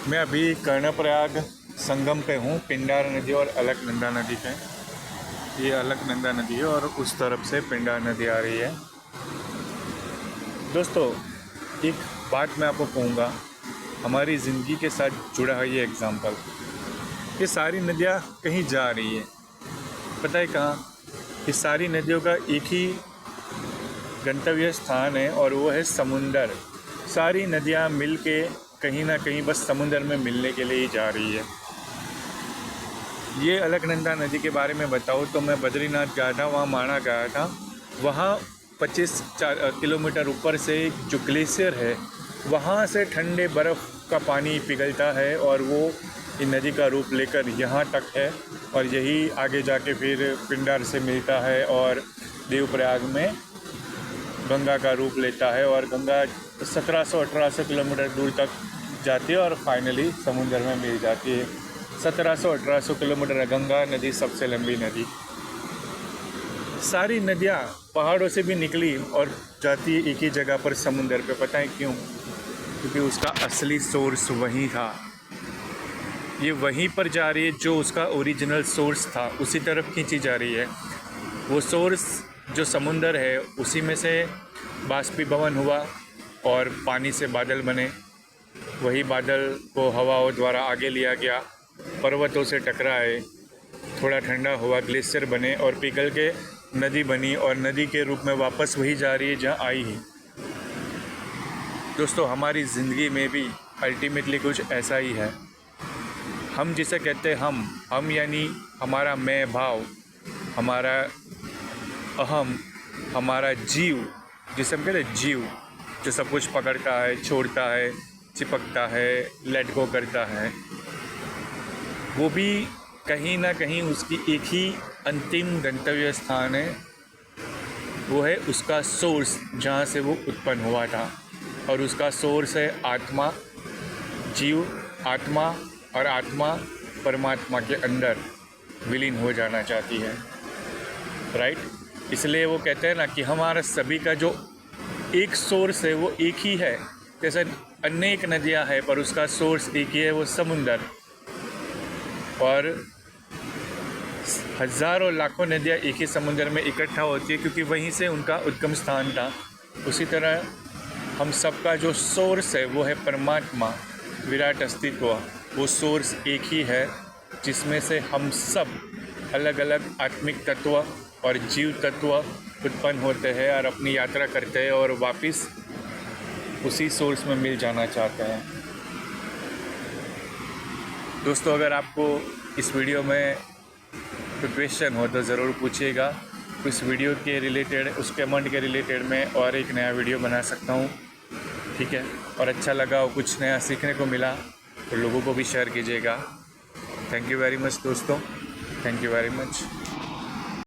मैं अभी कर्णप्रयाग संगम पे हूँ, पिंडार नदी और अलकनंदा नदी पे। ये अलकनंदा नदी है और उस तरफ से पिंडार नदी आ रही है। दोस्तों, एक बात मैं आपको कहूँगा, हमारी ज़िंदगी के साथ जुड़ा है ये एग्ज़ाम्पल। ये सारी नदियाँ कहीं जा रही है, पता है कहाँ? ये सारी नदियों का एक ही गंतव्य स्थान है और वो है समुंदर। सारी नदियाँ मिल के कहीं ना कहीं बस समुंदर में मिलने के लिए ही जा रही है। ये अलकनंदा नदी के बारे में बताऊँ तो मैं बद्रीनाथ गया था, वहाँ माणा गया था। वहाँ 25 किलोमीटर ऊपर से जो ग्लेशियर है, वहाँ से ठंडे बर्फ़ का पानी पिघलता है और वो इन नदी का रूप लेकर यहाँ तक है और यही आगे जाके फिर पिंडार से मिलता है और देवप्रयाग में गंगा का रूप लेता है और गंगा 1700-1800 किलोमीटर दूर तक जाती है और फाइनली समुद्र में मिल जाती है। 1700-1800 किलोमीटर है गंगा नदी, सबसे लंबी नदी। सारी नदियाँ पहाड़ों से भी निकली और जाती है एक ही जगह पर, समुद्र पे। पता है क्यों? क्योंकि उसका असली सोर्स वहीं था। ये वहीं पर जा रही है जो उसका ओरिजिनल सोर्स था, उसी तरफ खींची जा रही है। वो सोर्स जो समुंदर है, उसी में से बाष्पीभवन हुआ और पानी से बादल बने। वही बादल को हवाओं द्वारा आगे लिया गया, पर्वतों से टकराए, थोड़ा ठंडा हुआ, ग्लेशियर बने और पिघल के नदी बनी और नदी के रूप में वापस वही जा रही है जहाँ आई है। दोस्तों, हमारी ज़िंदगी में भी अल्टीमेटली कुछ ऐसा ही है। हम जिसे कहते हैं हम यानी हमारा मैं भाव, हमारा अहम, हमारा जीव, जिसे हम कहते हैं जीव, जो सब कुछ पकड़ता है, छोड़ता है, चिपकता है, लेट गो करता है, वो भी कहीं ना कहीं उसकी एक ही अंतिम गंतव्य स्थान है। वो है उसका सोर्स, जहाँ से वो उत्पन्न हुआ था। और उसका सोर्स है आत्मा। जीव आत्मा और आत्मा परमात्मा के अंदर विलीन हो जाना चाहती है, राइट? इसलिए वो कहते हैं ना कि हमारा सभी का जो एक सोर्स है वो एक ही है। जैसे अनेक नदियाँ हैं पर उसका सोर्स एक ही है, वो समुंदर। और हज़ारों लाखों नदियाँ एक ही समुंदर में इकट्ठा होती है क्योंकि वहीं से उनका उद्गम स्थान था। उसी तरह हम सबका जो सोर्स है वो है परमात्मा, विराट अस्तित्व। वो सोर्स एक ही है जिसमें से हम सब अलग अलग आत्मिक तत्व और जीव तत्व उत्पन्न होते हैं और अपनी यात्रा करते हैं और वापस उसी सोर्स में मिल जाना चाहते हैं। दोस्तों, अगर आपको इस वीडियो में कोई क्वेश्चन हो तो ज़रूर पूछिएगा। उस वीडियो के रिलेटेड, उस कमेंट के रिलेटेड मैं और एक नया वीडियो बना सकता हूँ, ठीक है? और अच्छा लगा और कुछ नया सीखने को मिला तो लोगों को भी शेयर कीजिएगा। थैंक यू वेरी मच दोस्तों, थैंक यू वेरी मच।